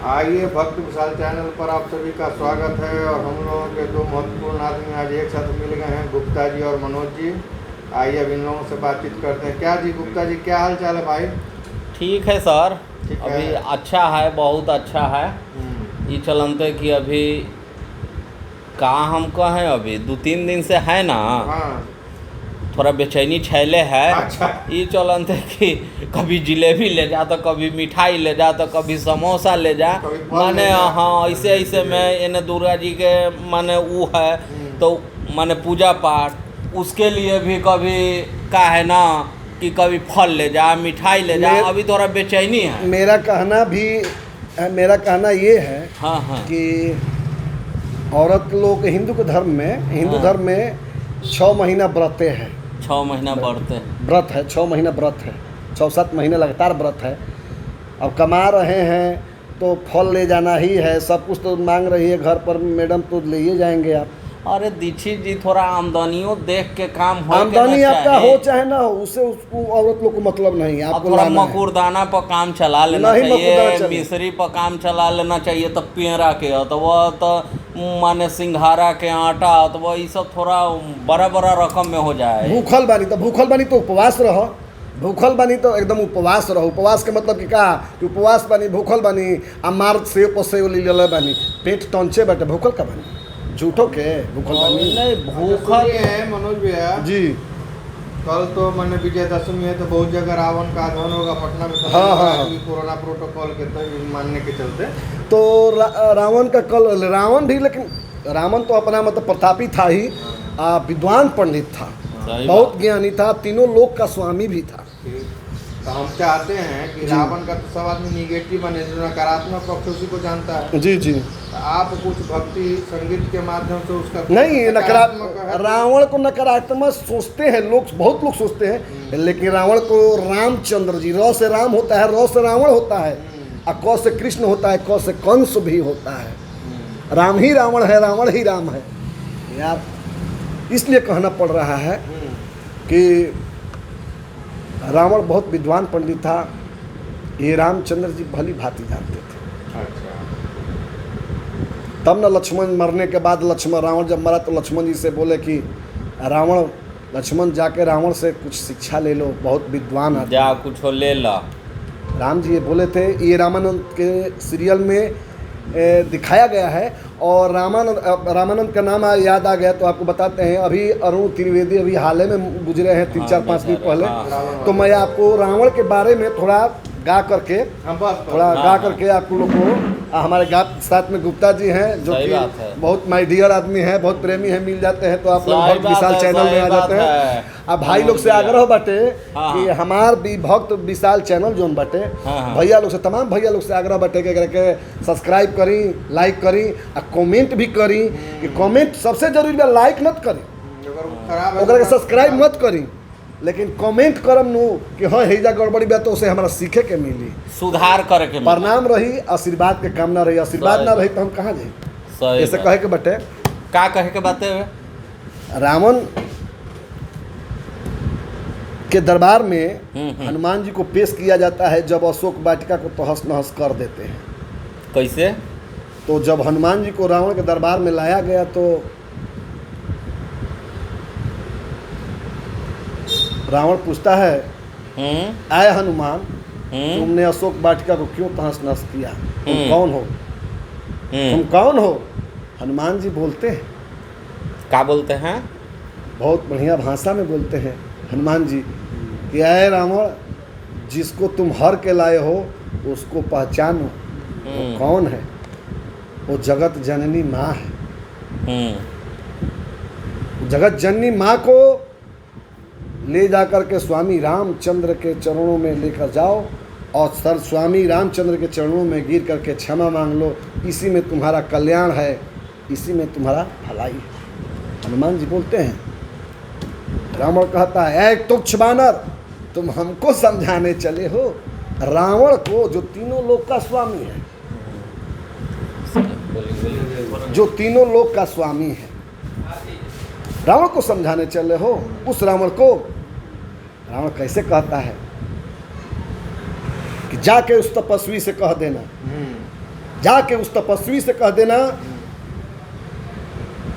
आइए भक्त विशाल चैनल पर आप सभी का स्वागत है। और हम लोगों के दो महत्वपूर्ण आदमी आज एक साथ मिल गए हैं, गुप्ता जी और मनोज जी। आइए अब इन लोगों से बातचीत करते हैं। क्या जी गुप्ता जी, क्या हाल चाल है भाई? ठीक है सर, ठीक अभी है। अच्छा है, बहुत अच्छा है। ये चलते कि अभी कहाँ हम कहें, अभी 2-3 दिन से है ना, हाँ। थोड़ा बेचैनी छैले है। अच्छा। ये चलते कि कभी जिलेबी ले जा तो कभी मिठाई ले जा तो कभी समोसा ले जा, कभी फल माने ले जा। हाँ ऐसे ऐसे में इन्हें दुर्गा जी के माने वो है तो माने पूजा पाठ उसके लिए भी कभी का है ना कि कभी फल ले जा, मिठाई ले जा। अभी थोड़ा बेचैनी है। मेरा कहना ये है हाँ हाँ कि औरत लोग हिंदू के धर्म में, हिंदू हाँ। धर्म में 6 महीना व्रते हैं। 6 महीना बढ़ते व्रत है, 6 महीना व्रत है, 6-7 महीने लगातार व्रत है। अब कमा रहे हैं तो फल ले जाना ही है, सब कुछ तो मांग रही है घर पर मैडम, तो ले ही जाएंगे आप। अरे दीक्षित जी, थोड़ा आमदनियों देख के काम हो, आमदनी आपका हो चाहे ना हो, उससे उसको औरत लोग को मतलब नहीं है। आपको थोड़ा लाना है। मकुरदाना पर काम चला लेना नहीं, मकुरदाना चाहिए, चले। मिस्री पर काम चला लेना चाहिए। तो पेड़ा के तो वह तो माने सिंघारा के आटा तो वह ये सब थोड़ा बड़ा बड़ा रकम में हो जाए। भूखल बानी तो उपवास रहो। भूखल बानी तो एकदम उपवास रहो। उपवास के मतलब कि का कि उपवास बानी, भूखल बानी, आ मार सेव पसेव ले बानी, पेट टंचे बाटे, भूखल का बानी, झूठो के भूखल बानी नहीं भूखल है मनोज भैया जी। कल तो मैंने विजयदशमी है तो बहुत जगह रावण का दहन होगा पटना में। हाँ। कोरोना प्रोटोकॉल के तो मानने के चलते तो रावण का कल, रावण भी, लेकिन रावण तो अपना मतलब प्रतापी था ही, विद्वान पंडित था, सही बहुत बात। ज्ञानी था, तीनों लोक का स्वामी भी था। तो हम चाहते हैं कि रावण का तो सब आदमी निगेटिव बने, जो नकारात्मक पक्ष उसी को जानता है। जी जी। तो आप कुछ भक्ति संगीत के माध्यम से उसका नहीं, नकारात्मक है। रावण को नकारात्मक सोचते हैं लोग, बहुत लोग सोचते हैं, लेकिन रावण को रामचंद्र जी, र से राम होता है, र से रावण होता है, और क से कृष्ण होता है, क से कंस भी होता है। राम ही रावण है, रावण ही राम है यार। इसलिए कहना पड़ रहा है कि रावण बहुत विद्वान पंडित था, ये रामचंद्र जी भली भांति जानते थे। अच्छा। तब न लक्ष्मण मरने के बाद, रावण जब मरा तो लक्ष्मण जी से बोले कि लक्ष्मण जाके रावण से कुछ शिक्षा ले लो, बहुत विद्वान है, जा कुछ ले ला। राम जी ये बोले थे। ये रामानंद के सीरियल में दिखाया गया है। और रामानंद का नाम याद आ गया तो आपको बताते हैं। अभी अरुण त्रिवेदी अभी हाल ही में गुजरे हैं, 3-4-5 दिन पहले। तो मैं आपको रावण के बारे में थोड़ा गा करके आप लोग को, हमारे साथ में गुप्ता जी हैं जो कि बहुत माय डियर आदमी हैं, बहुत प्रेमी हैं, मिल जाते हैं तो आप लोग भक्त विशाल चैनल में आ जाते हैं। अब भाई लोग से आग्रह बाटे कि हमार भी भक्त विशाल चैनल जोन बाटे, भैया लोग से, तमाम भैया लोग से आग्रह बाटे के सब्सक्राइब करी, लाइक करी, और कमेंट भी करी। कि कमेंट सबसे जरूरी है, लाइक मत करी, सब्सक्राइब मत करी, लेकिन कमेंट करम नु कि हाँ हेजा गड़बड़ी बा, तो उसे हमारा सीखे के मिली, सुधार करे के मिली। प्रणाम रही, आशीर्वाद के काम ना रही। आशीर्वाद ना रही तो हम कहाँ जाए? ऐसे कहे के बटे का कहे के बातें हुए? रावण के दरबार में हनुमान जी को पेश किया जाता है जब अशोक वाटिका को तहस नहस कर देते हैं। कैसे? तो जब हनुमान जी को रावण के दरबार में लाया गया तो रावण पूछता है, आए हनुमान, तुमने अशोक वाटिका को क्यों तहस नहस किया? तुम कौन हो? तुम कौन हो? हनुमान जी बोलते हैं, क्या बोलते हैं? बहुत बढ़िया भाषा में बोलते हैं हनुमान जी कि आए रावण, जिसको तुम हर के लाए हो उसको पहचानो, वो कौन है? वो जगत जननी माँ है। जगत जननी माँ को ले जाकर के स्वामी रामचंद्र के चरणों में लेकर जाओ, और स्वामी रामचंद्र के चरणों में गिर करके क्षमा मांग लो। इसी में तुम्हारा कल्याण है, इसी में तुम्हारा भलाई है। हनुमान जी बोलते हैं। रावण कहता है, ऐ तुच्छ बानर, तुम हमको समझाने चले हो रावण को, जो तीनों लोक का स्वामी है, जो तीनों लोक का स्वामी है, रावण को समझाने चले हो? उस रावण को रावण कैसे कहता है कि जाके उस तपस्वी से कह देना जाके उस तपस्वी से कह देना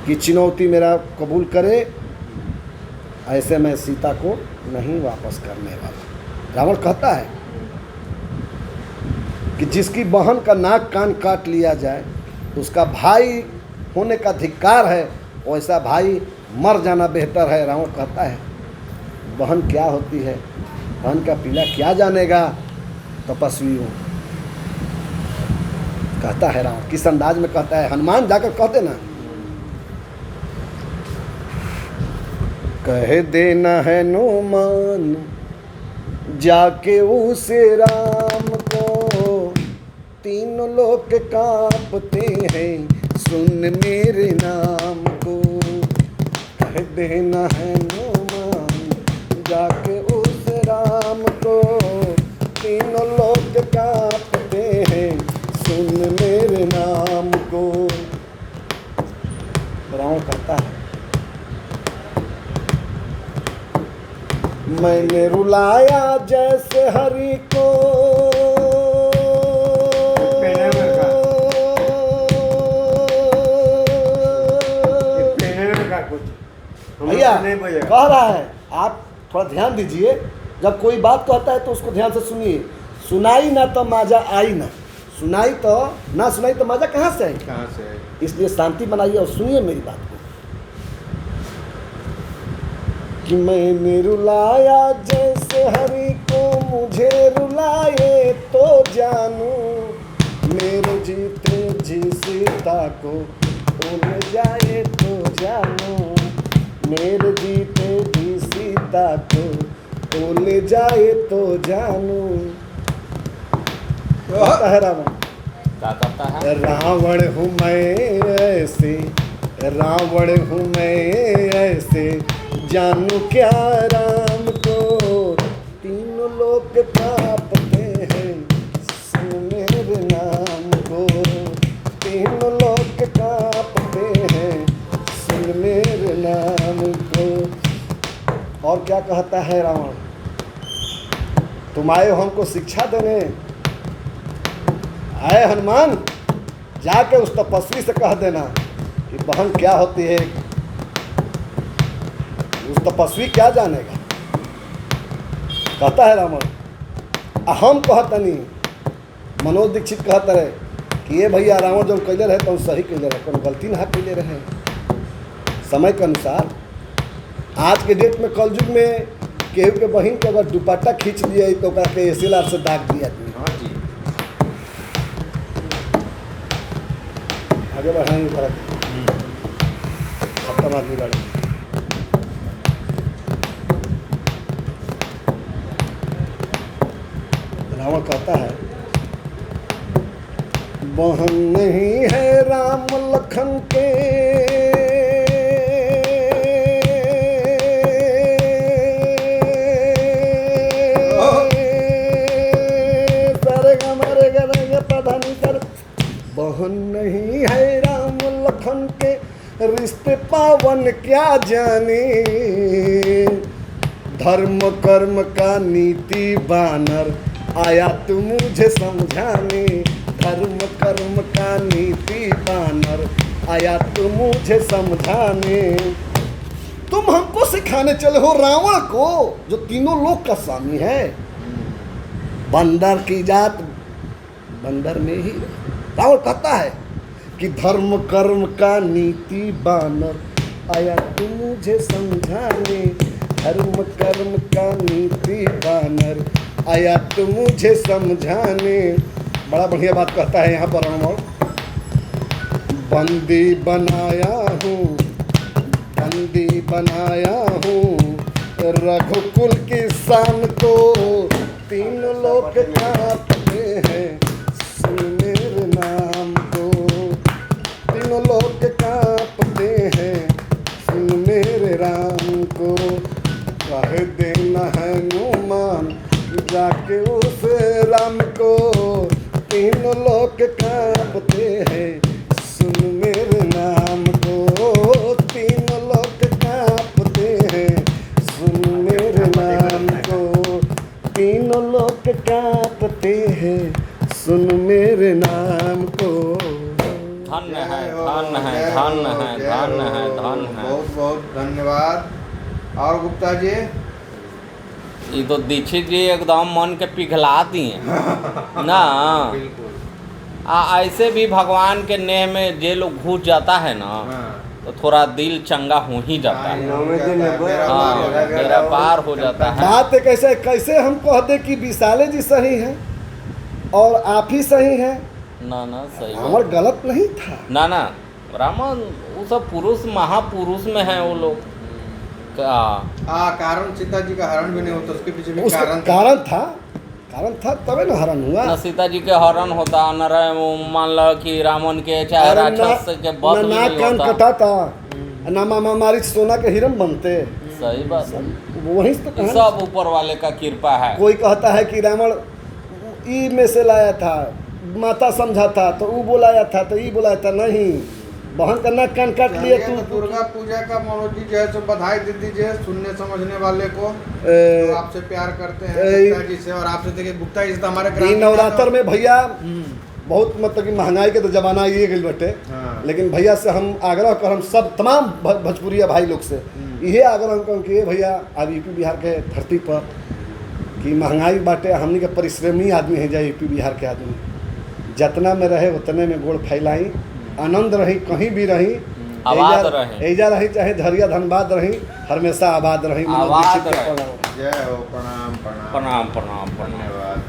कि चुनौती मेरा कबूल करे, ऐसे मैं सीता को नहीं वापस करने वाला। रावण कहता है कि जिसकी बहन का नाक कान काट लिया जाए, उसका भाई होने का धिक्कार है, वैसा भाई मर जाना बेहतर है। रावण कहता है बहन क्या होती है, बहन का पीला क्या जानेगा तपस्वी हूँ, कहता है रावण। किस अंदाज में कहता है, हनुमान जाकर कहते ना, कह देना है हनुमान जाके उसे राम को, तीनों लोग कांपते हैं सुन मेरे नाम को। कह देना है हनुमान जाके उस राम को, तीनों लोग कांपते हैं सुन मेरे नाम को। रावण कहता है मैंने रुलाया जैसे हरि को, भैया कह रहा है, आप थोड़ा ध्यान दीजिए। जब कोई बात कहता है तो उसको ध्यान से सुनिए। सुनाई ना तो माजा आई ना, सुनाई तो ना सुनाई तो माजा कहाँ से आई, कहाँ से आई? इसलिए शांति बनाइए और सुनिए मेरी बात को। कि मैंने रुलाया जैसे हरि को, मुझे रुलाए तो जानू, मेरे जीते जी सीता को भूल जाए तो जानू, मेरे जीते जी सीता को भूल जाए तो जानू। कहता है रावण, क्या कहता है? रावण हूँ मैं ऐसे, रावण हूँ मैं ऐसे, जानू क्या राम को, तीनों लोग कांपते हैं सुन मेरे नाम को, तीनों लोग कांपते हैं सुन मेरे नाम को। और क्या कहता है रावण, तुम आए हो हमको शिक्षा देने, आए हनुमान जाके उस तपस्वी से कह देना कि बहन क्या होती है, उस तपस्वी क्या जानेगा। कहता है रावण, हम कहतनी, मनोज दीक्षित कहता रहे कि ये भैया रावण जो कैले रहे तो सही कैले रहे, कोनो गलती ना कैले रहे। समय के अनुसार आज के डेट में कलयुग में केहू के बहन के अगर दुपट्टा खींच लिया तो ओकरा के एसएलआर से दाग दिया। आगे बढ़ाएंगे थोड़ा, खत्म आदमी बढ़े। रावण कहता है बहन नहीं है राम लखन के, बहन नहीं है राम लखन के, रिश्ते पावन क्या जाने, धर्म कर्म का नीति बानर आया तू मुझे समझाने, धर्म कर्म का नीति बानर आया तू मुझे समझाने। तुम हमको सिखाने चले हो रावण को जो तीनों लोक का स्वामी है। बंदर की जात बंदर में ही। रावण कहता है कि धर्म कर्म का नीति बानर आया तू मुझे समझाने, धर्म कर्म का नीति बानर आया तू मुझे समझाने। बड़ा बढ़िया बात कहता है यहाँ पर रावण, बंदी बनाया हूँ, बंदी बनाया हूँ रघुकुल की शान को, तीनों लोग कांपते हैं सुन मेरे नाम को, तीनों लोग कांपते हैं सुन मेरे राम को। कह देना है हनुमान जाके उस राम को, तीनों लोग कांपते हैं सुन मेरे नाम को, तीनों लोग कांपते हैं सुन मेरे नाम को, तीनों लोग कांपते हैं सुन मेरे नाम को। धन्य है, जय हो, धन्य है, जय धन्य हो, है, जय धन्य है, हो। धन्य है। बहुत बहुत धन्यवाद। और गुप्ता जी ये तो दीक्षित जी एकदम मन के पिघला दिए ना। बिल्कुल। ऐसे भी भगवान के नेह में जे लोग घुस जाता है ना, हाँ। तो थोड़ा दिल चंगा हो ही जाता हाँ, है। हाँ, मेरा पार हो जाता है। बात है कैसे कैसे हम कहते कि विशाले जी सही हैं और आप ही सही हैं। ना ना सही रावण बात। गलत नहीं था। ना रावण वो सब पुरुष महापुरुष में है वो लोग का। कारण सीता जी का हरण भी नहीं होता, उसके पीछे भी उसका कारण था तबे न हरण हुआ। न सीता जी के हरण होता, न वो मान लो कि रावण के चाहे अरे राक्षस के बध भी नाक नहीं कान होता। कटाता, ना मामा मारी सोना के हिरन बनते। सही बात है। वहीं से तो ये कहानी। सब ऊपर वाले का कृपा है। कोई कहता है कि रावण ई में से लाया था, माता समझा था तो वो बुलाया था, तो ई बुलाया था नहीं, बहन का नाक कान काट लिए चलिए, तू। तो दुर्गा पूजा का मनोज जी जो है सो बधाई दे दीजिए सुनने समझने वाले को ए, जो आपसे प्यार करते हैं ए, गुप्ता जी से। और आपसे देखिए गुप्ता जी से तो हमारे ई ग्रामीण नवरात्र में भैया हम्म, बहुत मतलब कि महंगाई के तो जमाना ये गई बटे, हाँ। लेकिन भैया से हम आग्रह कर, हम सब तमाम भोजपुरिया भाई लोग से यही आग्रह कर कि भैया अब यूपी बिहार के धरती पर कि महंगाई बाटे, हमनी के परिश्रमी आदमी है, जाए यूपी बिहार के आदमी जितना में रहे उतने में गोड़ फैलाई, आनंद रही, कहीं भी रही, आबाद रहे। एजा रही चाहे झरिया धनबाद रही, हमेशा आबाद रही। आबाद मनोज दीक्षित के रहे। प्रणाम। जय हो, प्रणाम प्रणाम प्रणाम प्रणाम प्रणाम। धन्यवाद।